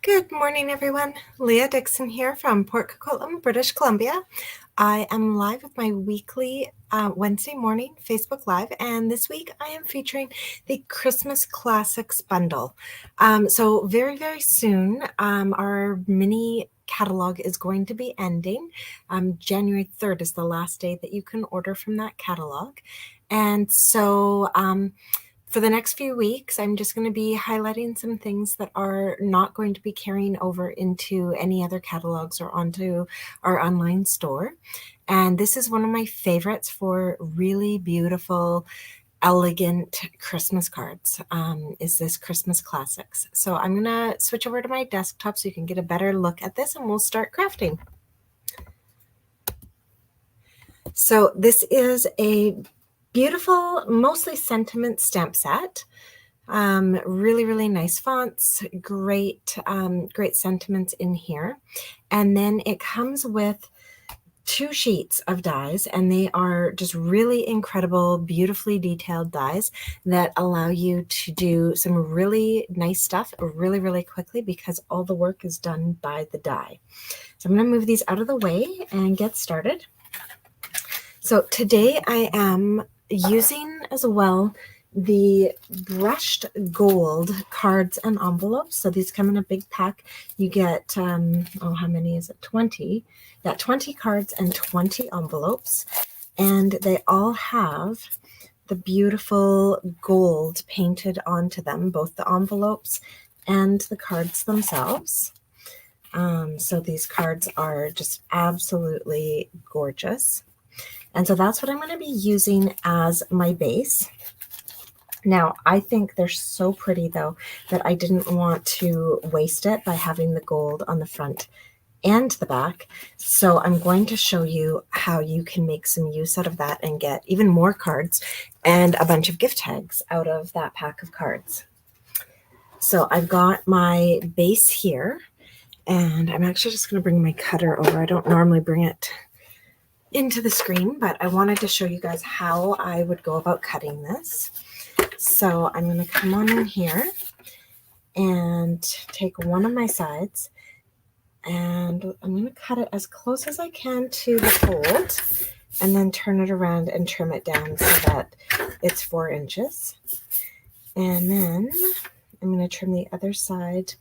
Good morning, everyone. Leah Dixon here from Port Coquitlam, British Columbia. I am live with my weekly Wednesday morning Facebook Live, and this week I am featuring the Christmas Classics bundle. So very, very soon, our mini catalog is going to be ending. January 3rd is the last day that you can order from that catalog. And so for the next few weeks, I'm just going to be highlighting some things that are not going to be carrying over into any other catalogs or onto our online store. And this is one of my favorites for really beautiful, elegant Christmas cards, is this Christmas Classics. So I'm going to switch over to my desktop so you can get a better look at this and we'll start crafting. So this is a beautiful, mostly sentiment stamp set. Really, really nice fonts, great sentiments in here. And then it comes with 2 sheets of dies, and they are just really incredible, beautifully detailed dies that allow you to do some really nice stuff really, really quickly because all the work is done by the die. So I'm going to move these out of the way and get started. So today I am using as well the brushed gold cards and envelopes. So these come in a big pack. You get, how many is it? 20. Yeah, 20 cards and 20 envelopes. And they all have the beautiful gold painted onto them, both the envelopes and the cards themselves. So these cards are just absolutely gorgeous. And so that's what I'm going to be using as my base. Now, I think they're so pretty, though, that I didn't want to waste it by having the gold on the front and the back. So I'm going to show you how you can make some use out of that and get even more cards and a bunch of gift tags out of that pack of cards. So I've got my base here, and I'm actually just going to bring my cutter over. I don't normally bring it into the screen, but I wanted to show you guys how I would go about cutting this. So I'm going to come on in here and take one of my sides, and I'm going to cut it as close as I can to the fold and then turn it around and trim it down so that it's 4 inches. And then I'm going to trim the other side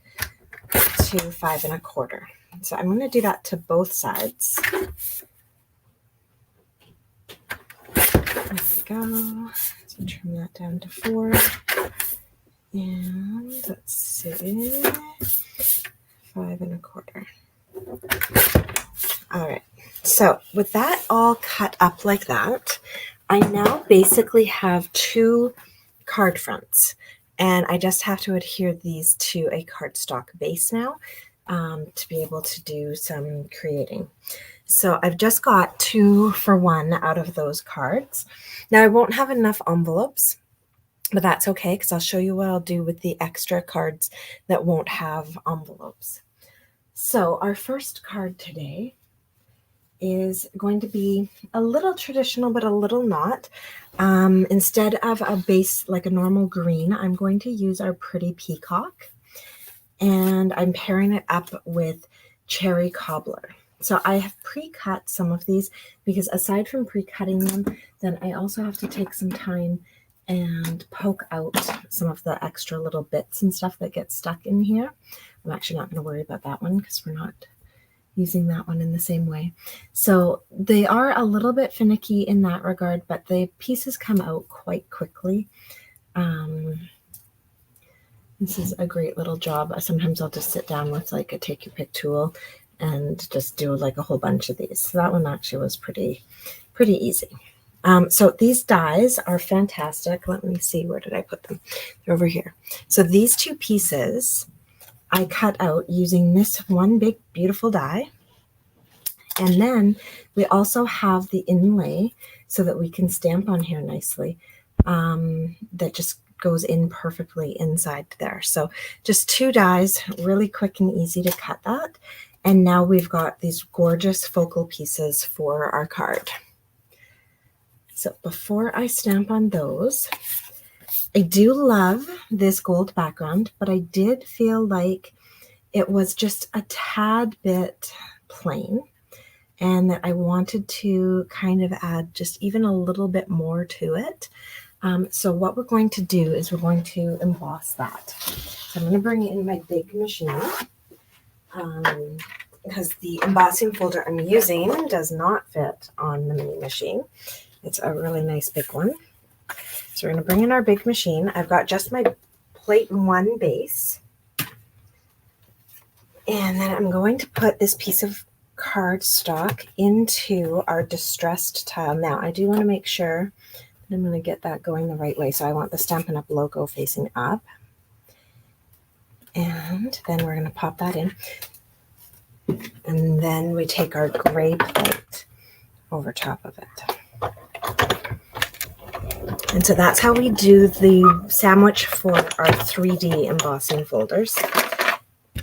to 5 1/4. So I'm going to do that to both sides. There we go. So trim that down to 4. And let's see, 5 1/4. All right. So with that all cut up like that, I now basically have 2 card fronts. And I just have to adhere these to a cardstock base now to be able to do some creating. So I've just got 2 for 1 out of those cards. Now I won't have enough envelopes, but that's okay because I'll show you what I'll do with the extra cards that won't have envelopes. So our first card today is going to be a little traditional, but a little not. Instead of a base like a normal green, I'm going to use our pretty peacock, and I'm pairing it up with cherry cobbler. So I have pre-cut some of these because aside from pre-cutting them, then I also have to take some time and poke out some of the extra little bits and stuff that get stuck in here. I'm actually not going to worry about that one because we're not using that one in the same way. So they are a little bit finicky in that regard, but the pieces come out quite quickly. This is a great little job. Sometimes I'll just sit down with like a take your pick tool and just do like a whole bunch of these. So that one actually was pretty easy. So these dies are fantastic. Let me see, where did I put them? They're over here. So these 2 pieces I cut out using this one big beautiful die. And then we also have the inlay so that we can stamp on here nicely. That just goes in perfectly inside there. So just 2 dies, really quick and easy to cut that. And now we've got these gorgeous focal pieces for our card. So before I stamp on those, I do love this gold background, but I did feel like it was just a tad bit plain, and that I wanted to kind of add just even a little bit more to it. So what we're going to do is we're going to emboss that. So I'm going to bring in my big machine, because the embossing folder I'm using does not fit on the mini machine. It's a really nice big one. So we're going to bring in our big machine. I've got just my plate 1 base. And then I'm going to put this piece of cardstock into our distressed tile. Now, I do want to make sure that I'm going to get that going the right way. So I want the Stampin' Up! Logo facing up. And then we're going to pop that in. And then we take our gray plate over top of it. And so that's how we do the sandwich for our 3D embossing folders.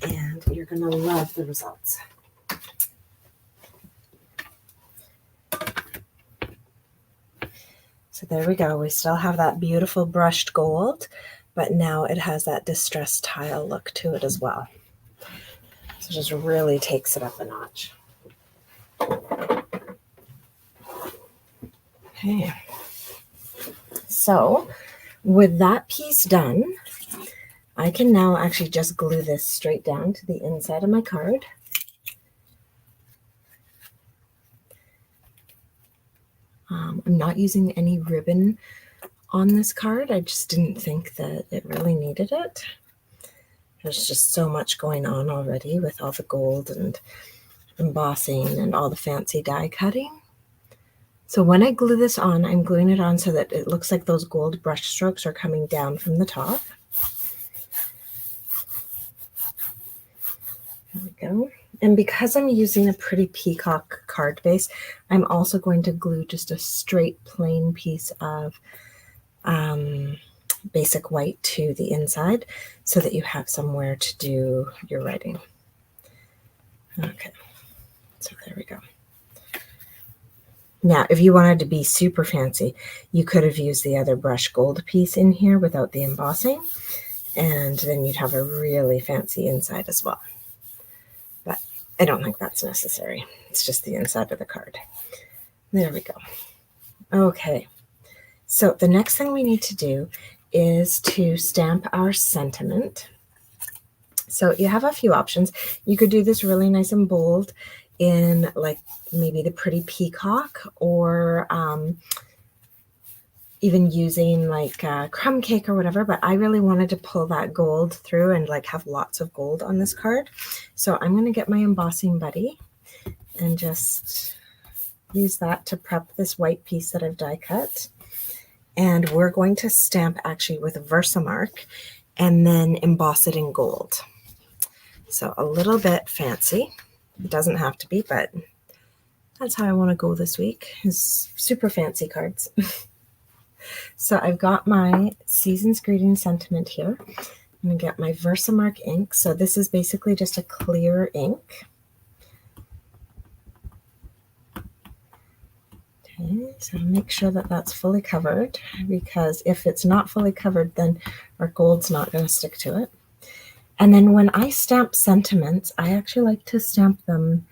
And you're going to love the results. So there we go. We still have that beautiful brushed gold, but now it has that distressed tile look to it as well. So it just really takes it up a notch. Okay. So with that piece done, I can now actually just glue this straight down to the inside of my card. I'm not using any ribbon on this card. I just didn't think that it really needed it. There's just so much going on already with all the gold and embossing and all the fancy die cutting. So when I glue this on, I'm gluing it on so that it looks like those gold brush strokes are coming down from the top. There we go. And because I'm using a pretty peacock card base, I'm also going to glue just a straight plain piece of basic white to the inside so that you have somewhere to do your writing. Okay, so there we go. Now, if you wanted to be super fancy, you could have used the other brush gold piece in here without the embossing, and then you'd have a really fancy inside as well. But I don't think that's necessary. It's just the inside of the card. There we go. Okay, so the next thing we need to do is to stamp our sentiment. So you have a few options. You could do this really nice and bold in like maybe the pretty peacock, or even using like crumb cake or whatever, but I really wanted to pull that gold through and like have lots of gold on this card. So I'm going to get my embossing buddy and just use that to prep this white piece that I've die cut. And we're going to stamp actually with Versamark and then emboss it in gold. So a little bit fancy. It doesn't have to be, but that's how I want to go this week, is super fancy cards. So I've got my Season's Greeting sentiment here. I'm going to get my Versamark ink. So this is basically just a clear ink. Okay, so make sure that that's fully covered, because if it's not fully covered, then our gold's not going to stick to it. And then when I stamp sentiments, I actually like to stamp them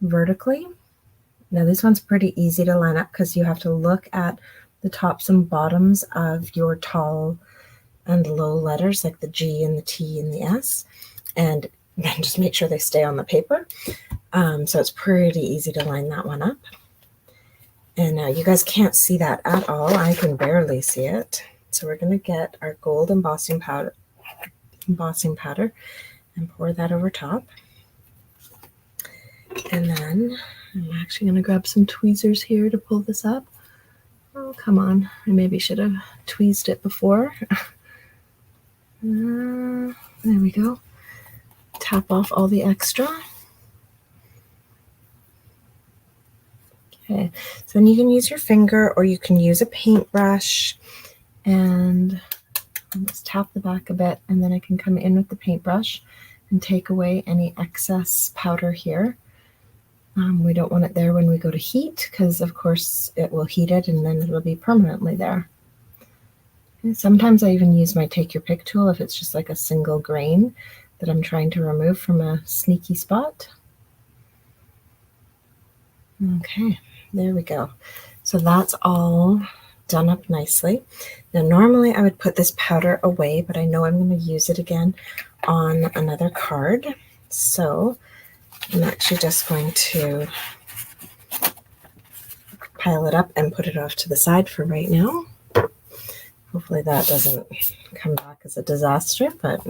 vertically. Now this one's pretty easy to line up because you have to look at the tops and bottoms of your tall and low letters, like the G and the T and the S, and then just make sure they stay on the paper. So it's pretty easy to line that one up. And you guys can't see that at all. I can barely see it. So we're going to get our gold embossing powder and pour that over top. And then I'm actually going to grab some tweezers here to pull this up. Oh, come on. I maybe should have tweezed it before. There we go. Tap off all the extra. Okay, so then you can use your finger or you can use a paintbrush, and just tap the back a bit, and then I can come in with the paintbrush and take away any excess powder here. We don't want it there when we go to heat, because of course it will heat it and then it will be permanently there. And sometimes I even use my take your pick tool if it's just like a single grain that I'm trying to remove from a sneaky spot. Okay, there we go. So that's all done up nicely. Now normally I would put this powder away, but I know I'm going to use it again on another card. So I'm actually just going to pile it up and put it off to the side for right now. Hopefully that doesn't come back as a disaster, but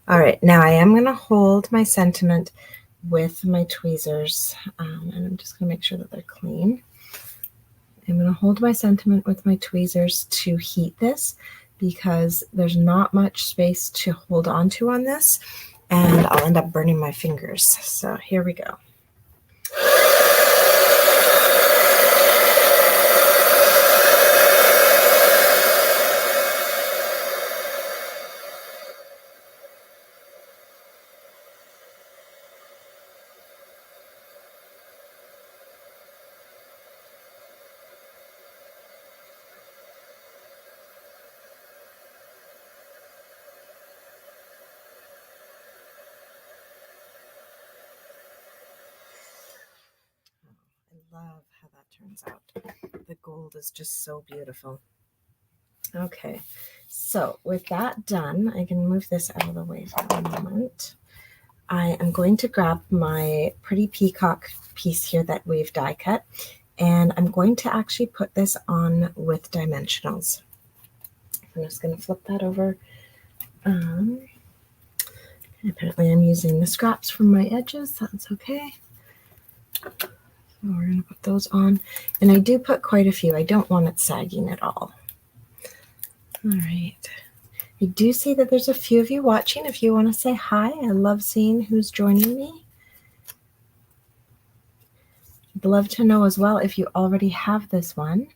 all right, now I am going to hold my sentiment with my tweezers, and I'm just going to make sure that they're clean. I'm going to hold my sentiment with my tweezers to heat this because there's not much space to hold on to on this, and I'll end up burning my fingers. So here we go. I love how that turns out. The gold is just so beautiful. Okay, so with that done, I can move this out of the way for a moment. I am going to grab my pretty peacock piece here that we've die cut, and I'm going to actually put this on with dimensionals. I'm just going to flip that over. Apparently I'm using the scraps from my edges. That's okay. So we're going to put those on. And I do put quite a few. I don't want it sagging at all. All right. I do see that there's a few of you watching. If you want to say hi, I love seeing who's joining me. I'd love to know as well if you already have this one.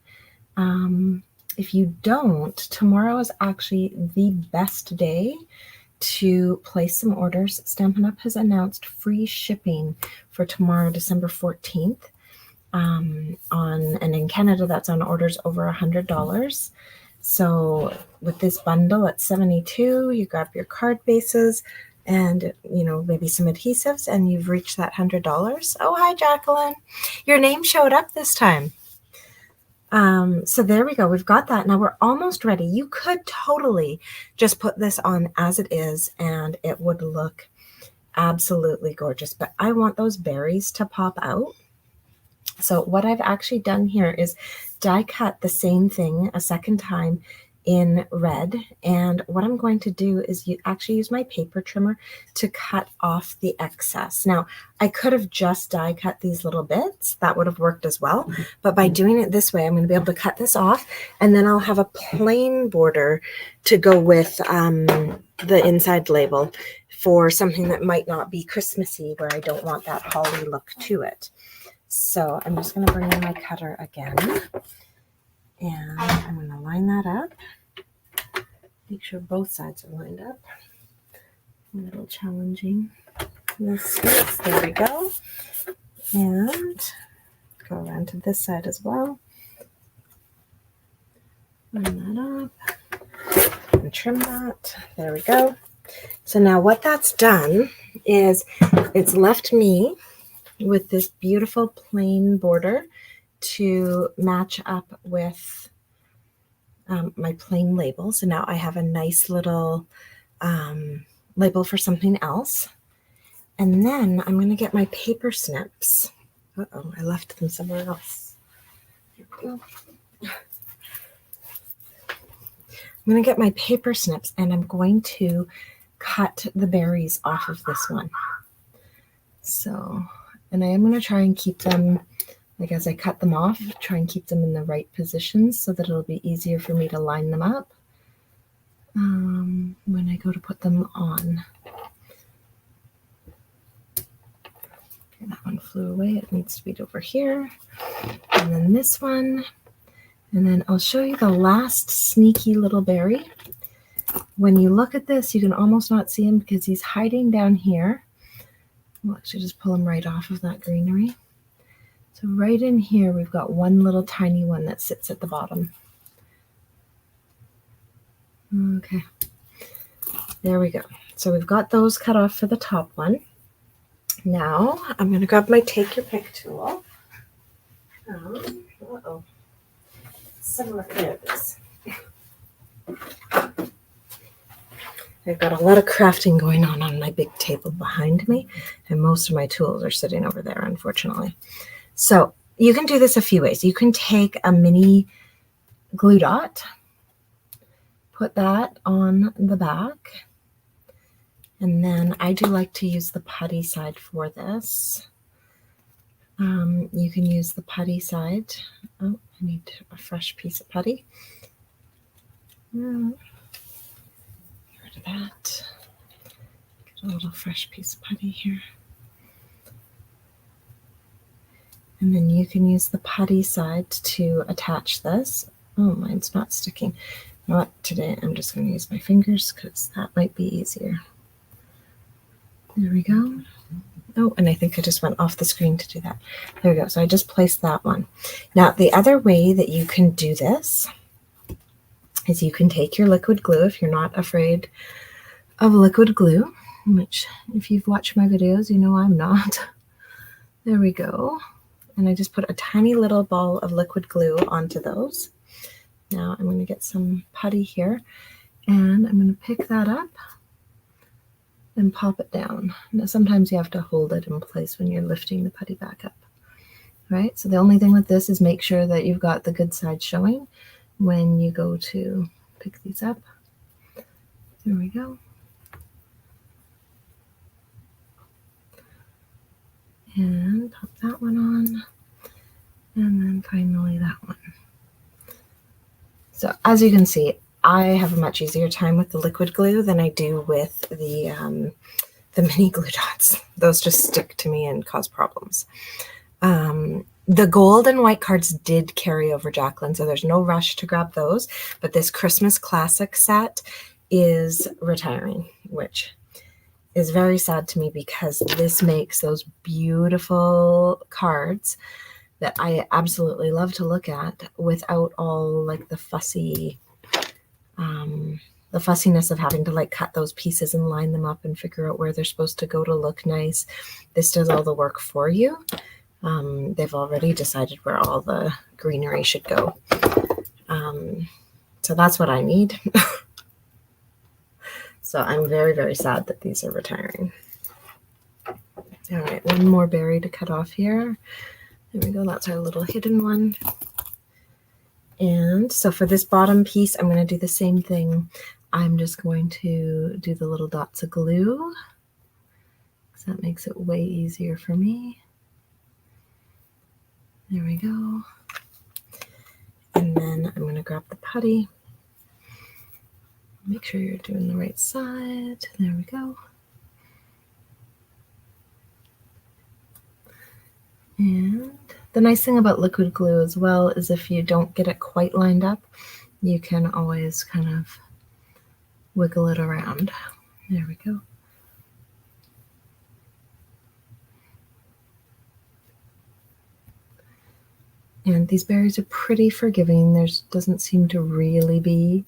If you don't, tomorrow is actually the best day to place some orders. Stampin' Up! Has announced free shipping for tomorrow, December 14th. And in Canada, that's on orders over $100. So with this bundle at $72, you grab your card bases and, you know, maybe some adhesives, and you've reached that $100. Oh, hi, Jacqueline. Your name showed up this time. So there we go. We've got that. Now we're almost ready. You could totally just put this on as it is, and it would look absolutely gorgeous. But I want those berries to pop out. So what I've actually done here is die cut the same thing a second time in red. And what I'm going to do is actually use my paper trimmer to cut off the excess. Now, I could have just die cut these little bits. That would have worked as well. But by doing it this way, I'm going to be able to cut this off, and then I'll have a plain border to go with the inside label for something that might not be Christmassy, where I don't want that holly look to it. So I'm just going to bring in my cutter again, and I'm going to line that up. Make sure both sides are lined up. A little challenging. There we go. And go around to this side as well. Line that up and trim that. There we go. So now what that's done is it's left me with this beautiful plain border to match up with my plain label. So now I have a nice little label for something else. And then I'm going to get my paper snips. Uh-oh, I left them somewhere else. Here we go. I'm going to get my paper snips, and I'm going to cut the berries off of this one. So, and I am going to try and keep them, like as I cut them off, try and keep them in the right positions so that it'll be easier for me to line them up when I go to put them on. Okay, that one flew away. It needs to be over here. And then this one. And then I'll show you the last sneaky little berry. When you look at this, you can almost not see him because he's hiding down here. We'll actually just pull him right off of that greenery. So right in here, we've got one little tiny one that sits at the bottom. Okay, there we go. so we've got those cut off for the top one. Now I'm going to grab my Take Your Pick tool. Uh-oh. Similar, there it is. I've got a lot of crafting going on my big table behind me, and most of my tools are sitting over there, unfortunately. So you can do this a few ways. You can take a mini glue dot, put that on the back, and then I do like to use the putty side for this. You can use the putty side. Oh, I need a fresh piece of putty. Get rid of that. Get a little fresh piece of putty here. And then you can use the putty side to attach this. Oh, mine's not sticking. You know what? Today I'm just going to use my fingers because that might be easier. There we go. Oh, and I think I just went off the screen to do that. There we go. So I just placed that one. Now, the other way that you can do this is you can take your liquid glue if you're not afraid of liquid glue, which if you've watched my videos, you know I'm not. There we go. And I just put a tiny little ball of liquid glue onto those. Now I'm going to get some putty here, and I'm going to pick that up and pop it down. Now sometimes you have to hold it in place when you're lifting the putty back up, right? So the only thing with this is make sure that you've got the good side showing when you go to pick these up. There we go. And pop that one on, and then finally that one. So as you can see, I have a much easier time with the liquid glue than I do with the mini glue dots. Those just stick to me and cause problems. The gold and white cards did carry over, Jacqueline, so there's no rush to grab those. But this Christmas Classic set is retiring, which is very sad to me because this makes those beautiful cards that I absolutely love to look at without all like the fussiness of having to like cut those pieces and line them up and figure out where they're supposed to go to look nice. This does all the work for you. They've already decided where all the greenery should go. So that's what I need. So I'm very, very sad that these are retiring. All right, one more berry to cut off here. There we go, that's our little hidden one. And so for this bottom piece, I'm going to do the same thing. I'm just going to do the little dots of glue, because that makes it way easier for me. There we go. And then I'm going to grab the putty. Make sure you're doing the right side. There we go. And the nice thing about liquid glue as well is if you don't get it quite lined up, you can always kind of wiggle it around. There we go. And these berries are pretty forgiving. There doesn't seem to really be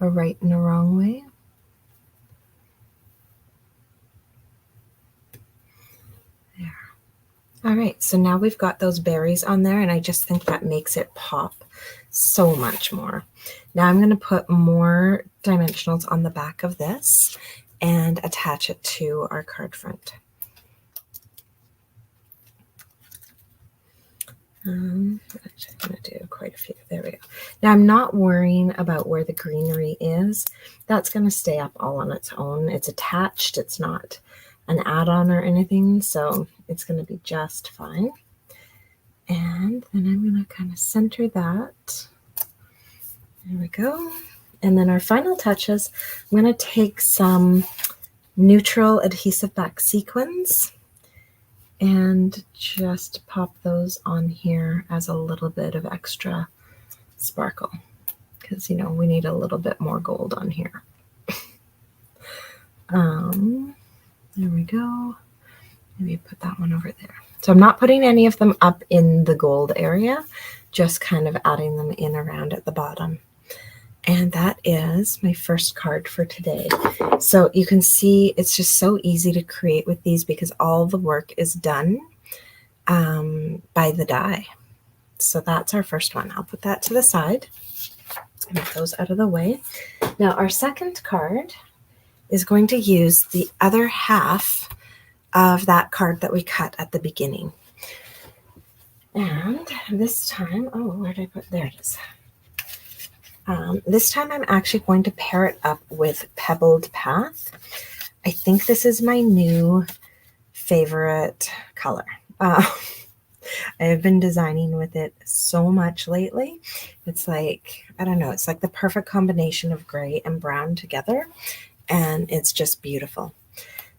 a right and a wrong way. There. All right, so now we've got those berries on there, and I just think that makes it pop so much more. Now I'm going to put more dimensionals on the back of this and attach it to our card front. Actually, I'm going to do quite a few. There we go. Now I'm not worrying about where the greenery is. That's going to stay up all on its own. It's attached. It's not an add-on or anything, so it's going to be just fine. And then I'm going to kind of center that. There we go. And then our final touches, I'm going to take some neutral adhesive back sequins and just pop those on here as a little bit of extra sparkle, because, you know, we need a little bit more gold on here. There we go. Maybe put that one over there. So I'm not putting any of them up in the gold area, just kind of adding them in around at the bottom. And that is my first card for today. So you can see it's just so easy to create with these because all the work is done by the die. So that's our first one. I'll put that to the side. Move those out of the way. Now our second card is going to use the other half of that card that we cut at the beginning. And this time, oh, where did I put, there it is. This time I'm actually going to pair it up with Pebbled Path. I think this is my new favorite color. I have been designing with it so much lately. It's like, I don't know, it's like the perfect combination of gray and brown together, and it's just beautiful.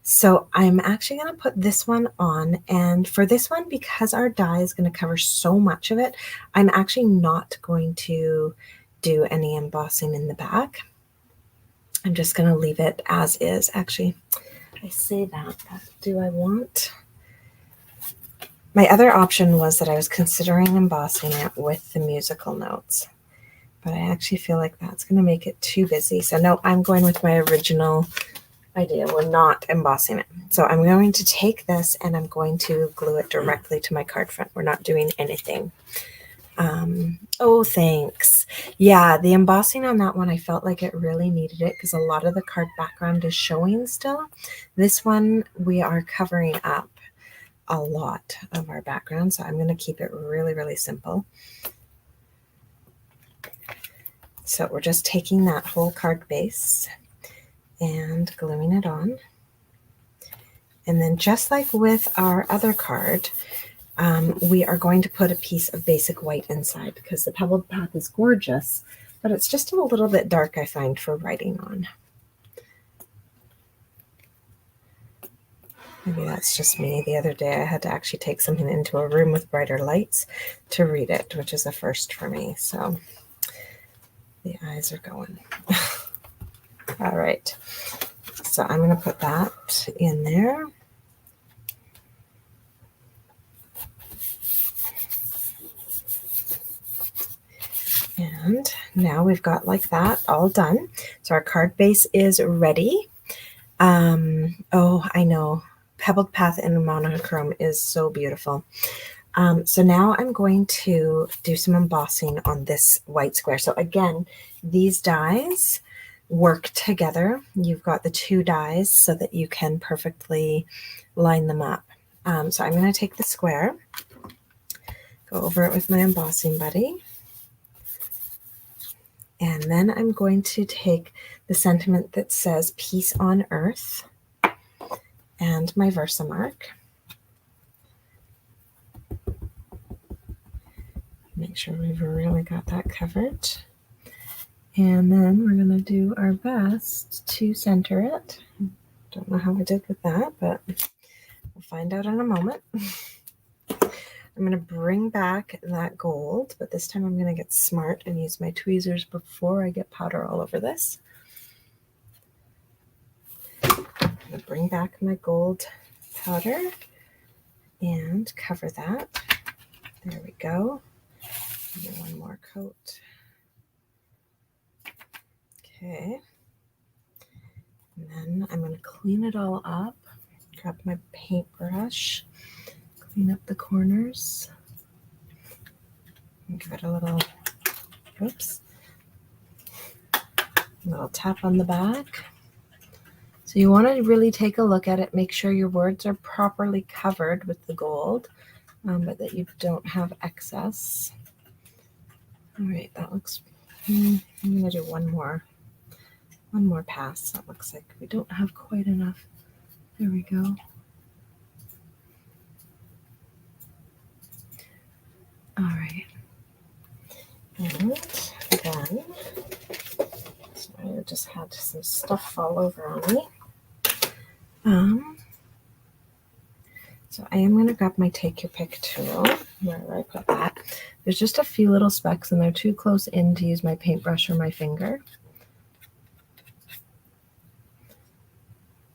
So I'm actually going to put this one on, and for this one, because our die is going to cover so much of it, I'm actually not going to do any embossing in the back. I'm just going to leave it as is. Actually, I say that, but do I want... My other option was that I was considering embossing it with the musical notes, but I actually feel like that's going to make it too busy. So no, I'm going with my original idea. We're not embossing it. So I'm going to take this and I'm going to glue it directly to my card front. We're not doing anything. Oh, thanks. Yeah, the embossing on that one, I felt like it really needed it because a lot of the card background is showing still. This one, we are covering up a lot of our background, so I'm going to keep it really, really simple. So we're just taking that whole card base and gluing it on. And then just like with our other card, we are going to put a piece of basic white inside because the Pebbled Path is gorgeous, but it's just a little bit dark, I find, for writing on. Maybe that's just me. The other day I had to actually take something into a room with brighter lights to read it, which is a first for me. So the eyes are going. All right. So I'm going to put that in there. And now we've got like that all done. So our card base is ready. Oh, I know. Pebbled Path in monochrome is so beautiful. So now I'm going to do some embossing on this white square. So again, these dies work together. You've got the two dies so that you can perfectly line them up. So I'm going to take the square, go over it with my embossing buddy. And then I'm going to take the sentiment that says Peace on Earth and my Versamark. Make sure we've really got that covered. And then we're going to do our best to center it. Don't know how I did with that, but we'll find out in a moment. I'm going to bring back that gold, but this time I'm going to get smart and use my tweezers before I get powder all over this. I'm going to bring back my gold powder and cover that. There we go. And one more coat. Okay. And then I'm going to clean it all up. Grab my paintbrush. Clean up the corners. And give it a little, oops, a little tap on the back. So you want to really take a look at it, make sure your words are properly covered with the gold, but that you don't have excess. All right, that looks, I'm going to do one more pass. That looks like we don't have quite enough. There we go. All right. And then, sorry, I just had some stuff fall over on me. So I am going to grab my Take Your Pick tool, wherever I put that. There's just a few little specks and they're too close in to use my paintbrush or my finger.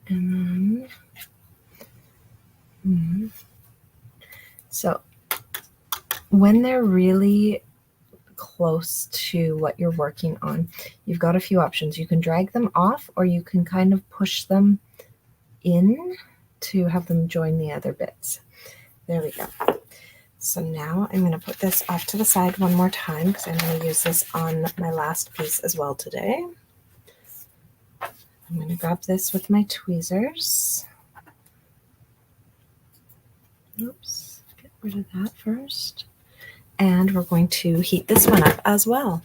And then, so when they're really close to what you're working on, you've got a few options. You can drag them off, or you can kind of push them in to have them join the other bits. There we go. So now I'm going to put this off to the side one more time because I'm going to use this on my last piece as well today. I'm going to grab this with my tweezers. Oops, get rid of that first. And we're going to heat this one up as well.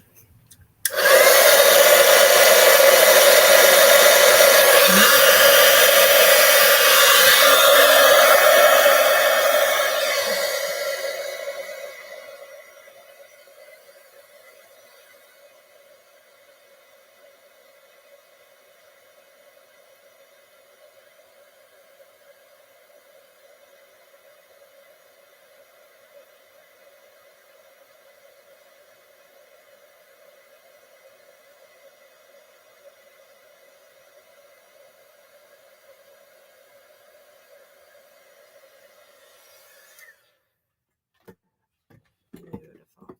Beautiful.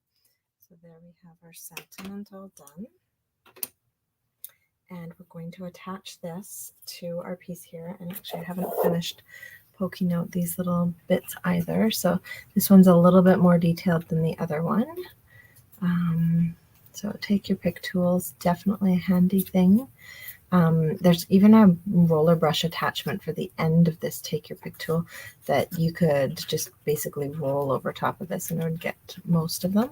So there we have our sentiment all done. And we're going to attach this to our piece here. And actually I haven't finished poking out these little bits either. So this one's a little bit more detailed than the other one. So take your pick tools, definitely a handy thing. There's even a roller brush attachment for the end of this take your pick tool that you could just basically roll over top of this and it would get most of them.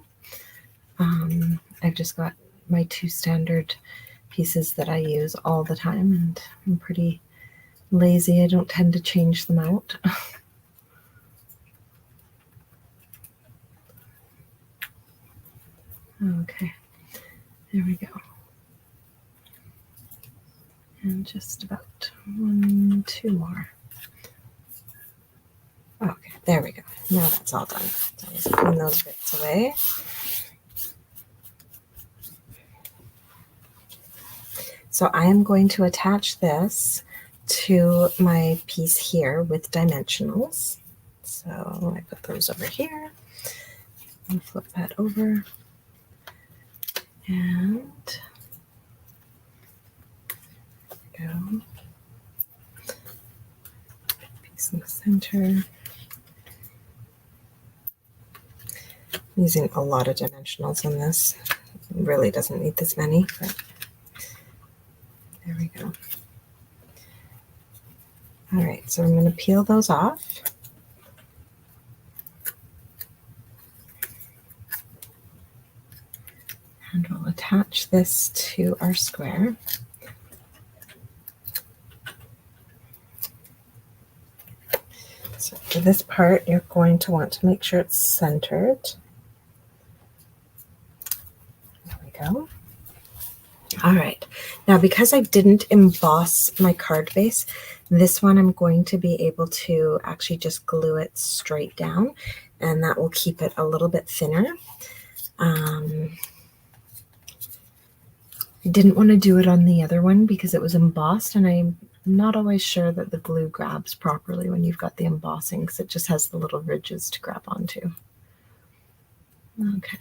I've just got my 2 standard pieces that I use all the time, and I'm pretty lazy. I don't tend to change them out. Okay, there we go. And just about 1, 2 more. Okay, there we go. Now that's all done. So I'll just clean those bits away. So I am going to attach this to my piece here with dimensionals. So I put those over here and flip that over. And there we go. Piece in the center. I'm using a lot of dimensionals on this. It really doesn't need this many, but there we go. All right, so I'm going to peel those off. And we'll attach this to our square. So for this part, you're going to want to make sure it's centered. There we go. All right, now because I didn't emboss my card base, this one I'm going to be able to actually just glue it straight down, and that will keep it a little bit thinner. I didn't want to do it on the other one because it was embossed, and I'm not always sure that the glue grabs properly when you've got the embossing, because it just has the little ridges to grab onto. Okay,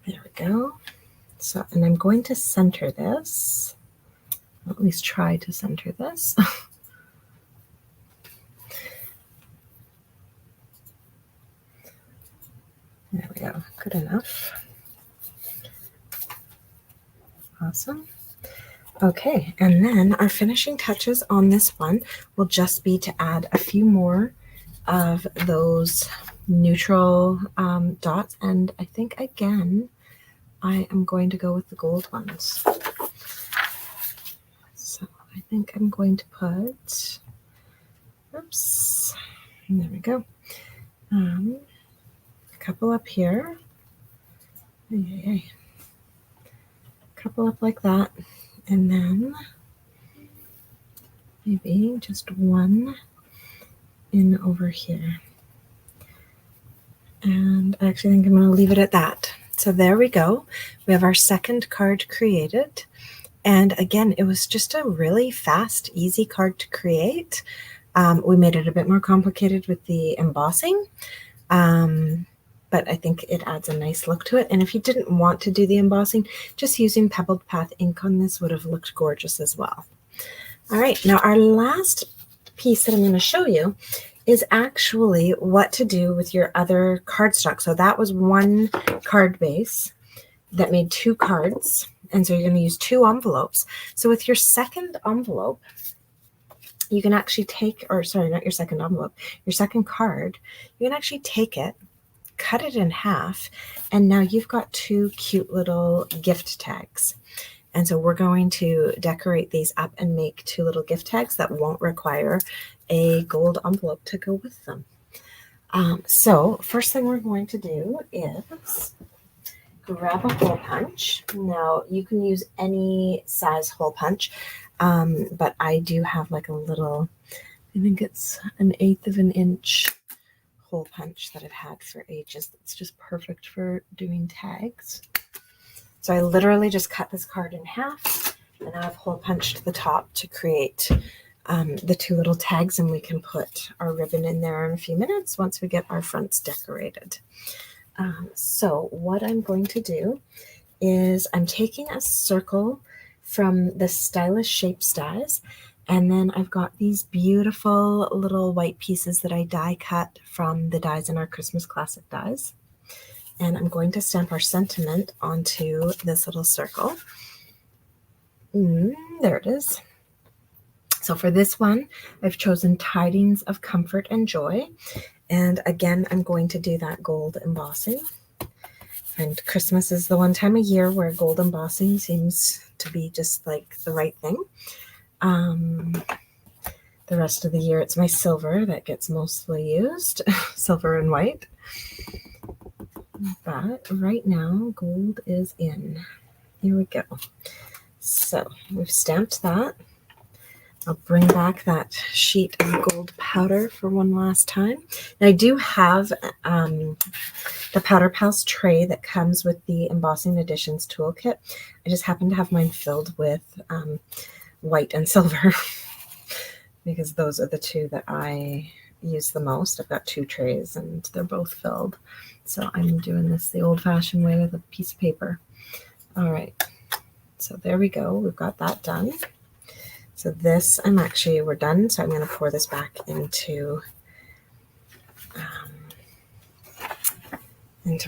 there we go. So, and I'm going to center this, at least try to center this. There we go, good enough. Awesome. Okay, and then our finishing touches on this one will just be to add a few more of those neutral dots, and I think again I am going to go with the gold ones. So I think I'm going to put, oops, there we go, a couple up here, a couple up like that, and then maybe just one in over here. And I actually think I'm going to leave it at that. So there we go. We have our second card created. And again, it was just a really fast, easy card to create. We made it a bit more complicated with the embossing. But but I think it adds a nice look to it. And if you didn't want to do the embossing, just using Pebbled Path ink on this would have looked gorgeous as well. All right, now our last piece that I'm going to show you is actually what to do with your other cardstock. So that was one card base that made 2 cards, and so you're going to use 2 envelopes. So with your second envelope, you can actually take, or sorry, not your second envelope, your second card, you can actually take it, cut it in half, and now you've got 2 cute little gift tags. And so we're going to decorate these up and make 2 little gift tags that won't require a gold envelope to go with them. So first thing we're going to do is grab a hole punch. Now you can use any size hole punch, but I do have like a little, I think it's 1/8 of an inch hole punch that I've had for ages. It's just perfect for doing tags. So I literally just cut this card in half, and I've hole punched the top to create the 2 little tags, and we can put our ribbon in there in a few minutes once we get our fronts decorated. So what I'm going to do is I'm taking a circle from the Stylish Shapes dies, and then I've got these beautiful little white pieces that I die cut from the dies in our Christmas Classic dies. And I'm going to stamp our sentiment onto this little circle. There it is. So for this one, I've chosen Tidings of Comfort and Joy. And again, I'm going to do that gold embossing. And Christmas is the one time a year where gold embossing seems to be just like the right thing. The rest of the year, it's my silver that gets mostly used, silver and white. But right now, gold is in. Here we go. So we've stamped that. I'll bring back that sheet of gold powder for one last time. And I do have the Powder Pals tray that comes with the Embossing Editions toolkit. I just happen to have mine filled with white and silver because those are the 2 that I use the most. I've got 2 trays and they're both filled. So I'm doing this the old-fashioned way with a piece of paper. All right, so there we go. We've got that done. So this, we're done. So I'm going to pour this back into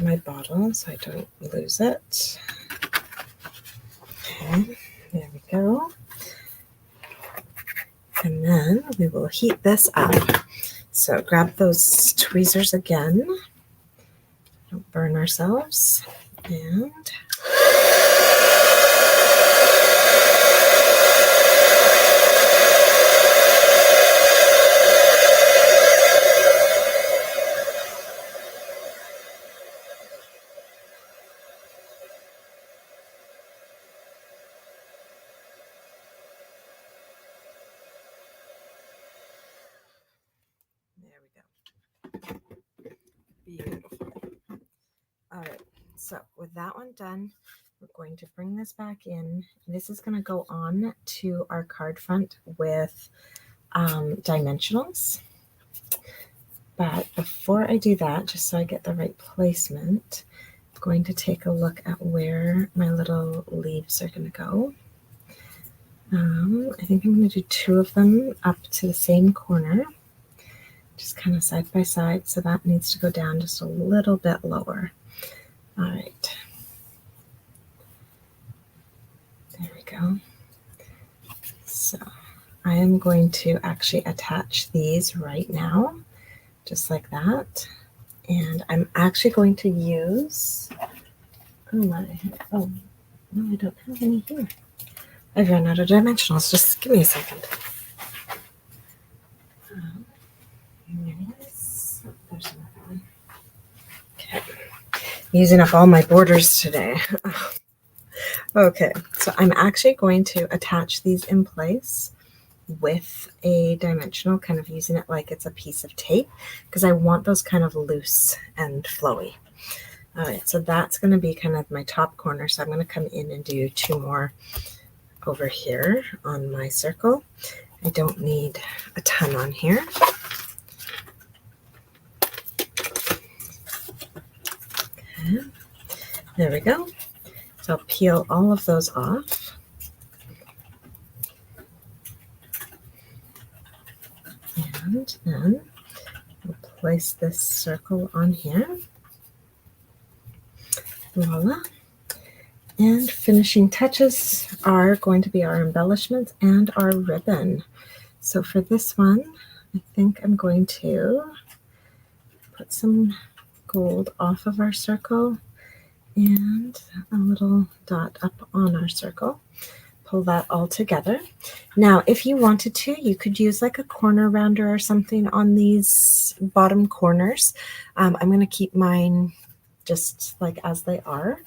my bottle so I don't lose it. Okay, there we go. And then we will heat this up. So grab those tweezers again. Don't burn ourselves. And there we go. Beautiful. All right, so with that one done, we're going to bring this back in. This is going to go on to our card front with dimensionals. But before I do that, just so I get the right placement, I'm going to take a look at where my little leaves are going to go. I think I'm going to do 2 of them up to the same corner, just kind of side by side. So that needs to go down just a little bit lower. All right. There we go. So I am going to actually attach these right now, just like that. And I'm actually going to use, oh no, I don't have any here. I've run out of dimensionals. Just give me a second. There's another one. Okay. Using up all my borders today. Okay, so I'm actually going to attach these in place with a dimensional, kind of using it like it's a piece of tape, because I want those kind of loose and flowy. All right, so that's going to be kind of my top corner. So I'm going to come in and do 2 more over here on my circle. I don't need a ton on here. There we go. So I'll peel all of those off. And then we'll place this circle on here. Voila. And finishing touches are going to be our embellishments and our ribbon. So for this one, I think I'm going to put some gold off of our circle and a little dot up on our circle. Pull that all together. Now, if you wanted to, you could use like a corner rounder or something on these bottom corners. I'm going to keep mine just like as they are,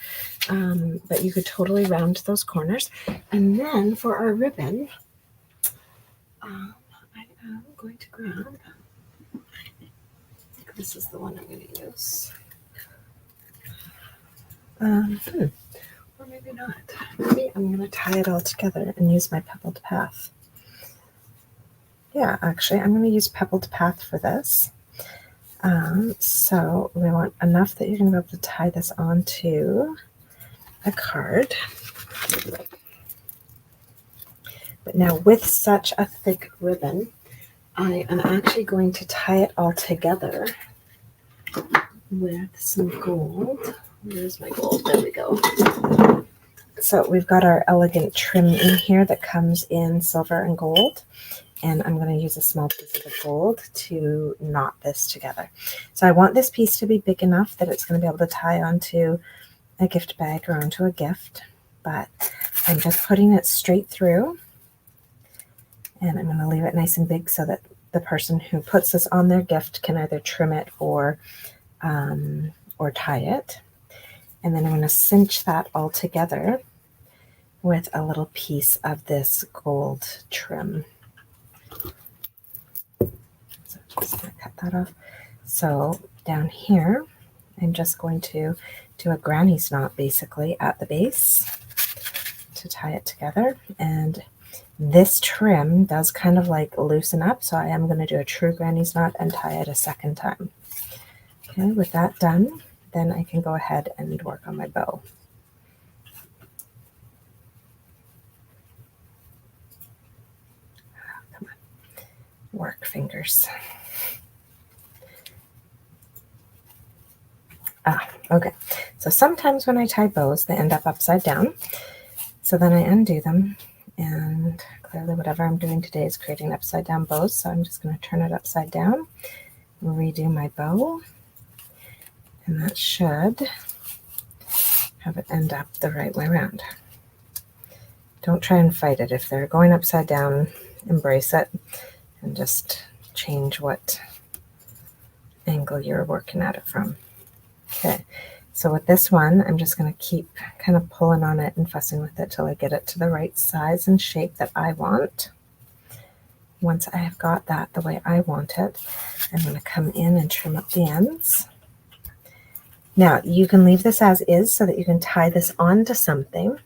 but you could totally round those corners. And then for our ribbon, I am going to grab, I think this is the one I'm going to use. Or maybe not. Maybe I'm going to tie it all together and use my pebbled path. Yeah, actually, I'm going to use pebbled path for this. So we want enough that you're going to be able to tie this onto a card. But now with such a thick ribbon, I am actually going to tie it all together with some gold. Where's my gold? There we go. So we've got our elegant trim in here that comes in silver and gold. And I'm going to use a small piece of the gold to knot this together. So I want this piece to be big enough that it's going to be able to tie onto a gift bag or onto a gift. But I'm just putting it straight through. And I'm going to leave it nice and big so that the person who puts this on their gift can either trim it or tie it. And then I'm going to cinch that all together with a little piece of this gold trim. So just going to cut that off. So down here, I'm just going to do a granny's knot basically at the base to tie it together. And this trim does kind of like loosen up, so I am going to do a true granny's knot and tie it a second time. Okay, with that done, then I can go ahead and work on my bow. Come on, work fingers. Okay, so sometimes when I tie bows, they end up upside down. So then I undo them, and clearly whatever I'm doing today is creating upside down bows. So I'm just going to turn it upside down, redo my bow, and that should have it end up the right way around. Don't try and fight it. If they're going upside down, embrace it and just change what angle you're working at it from. Okay, so with this one, I'm just going to keep kind of pulling on it and fussing with it till I get it to the right size and shape that I want. Once I have got that the way I want it, I'm going to come in and trim up the ends. Now, you can leave this as is so that you can tie this onto something,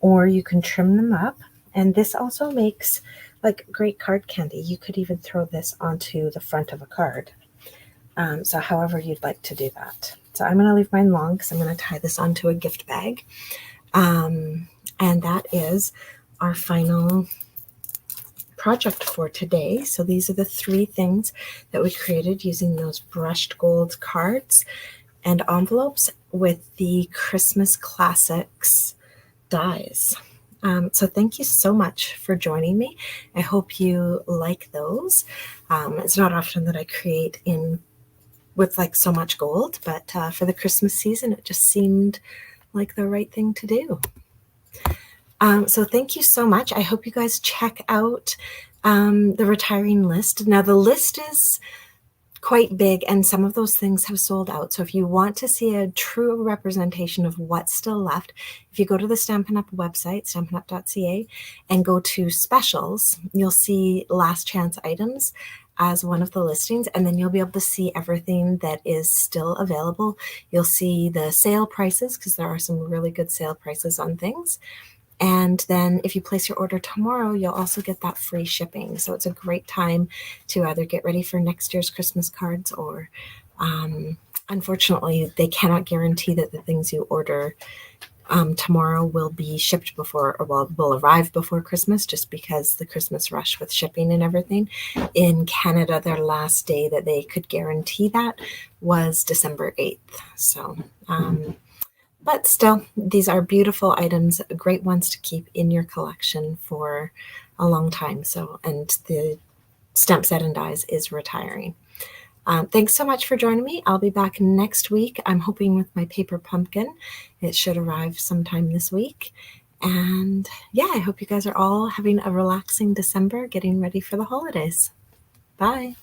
or you can trim them up. And this also makes like great card candy. You could even throw this onto the front of a card. So however you'd like to do that. So I'm going to leave mine long because I'm going to tie this onto a gift bag. And that is our final project for today. So these are the 3 things that we created using those brushed gold cards and envelopes with the Christmas Classics dies. So thank you so much for joining me. I hope you like those. It's not often that I create with like so much gold, but for the Christmas season, it just seemed like the right thing to do. So thank you so much. I hope you guys check out the retiring list. Now the list is quite big and some of those things have sold out. So if you want to see a true representation of what's still left, if you go to the Stampin' Up website, stampinup.ca, and go to specials, you'll see last chance items as one of the listings, and then you'll be able to see everything that is still available. You'll see the sale prices because there are some really good sale prices on things. And then if you place your order tomorrow, you'll also get that free shipping. So it's a great time to either get ready for next year's Christmas cards or unfortunately, they cannot guarantee that the things you order tomorrow will be shipped before, or well, will arrive before Christmas, just because the Christmas rush with shipping and everything. In Canada, their last day that they could guarantee that was December 8th. So, but still, these are beautiful items, great ones to keep in your collection for a long time. So, and the stamp set and dies is retiring. Thanks so much for joining me. I'll be back next week. I'm hoping with my paper pumpkin. It should arrive sometime this week. And yeah, I hope you guys are all having a relaxing December, getting ready for the holidays. Bye.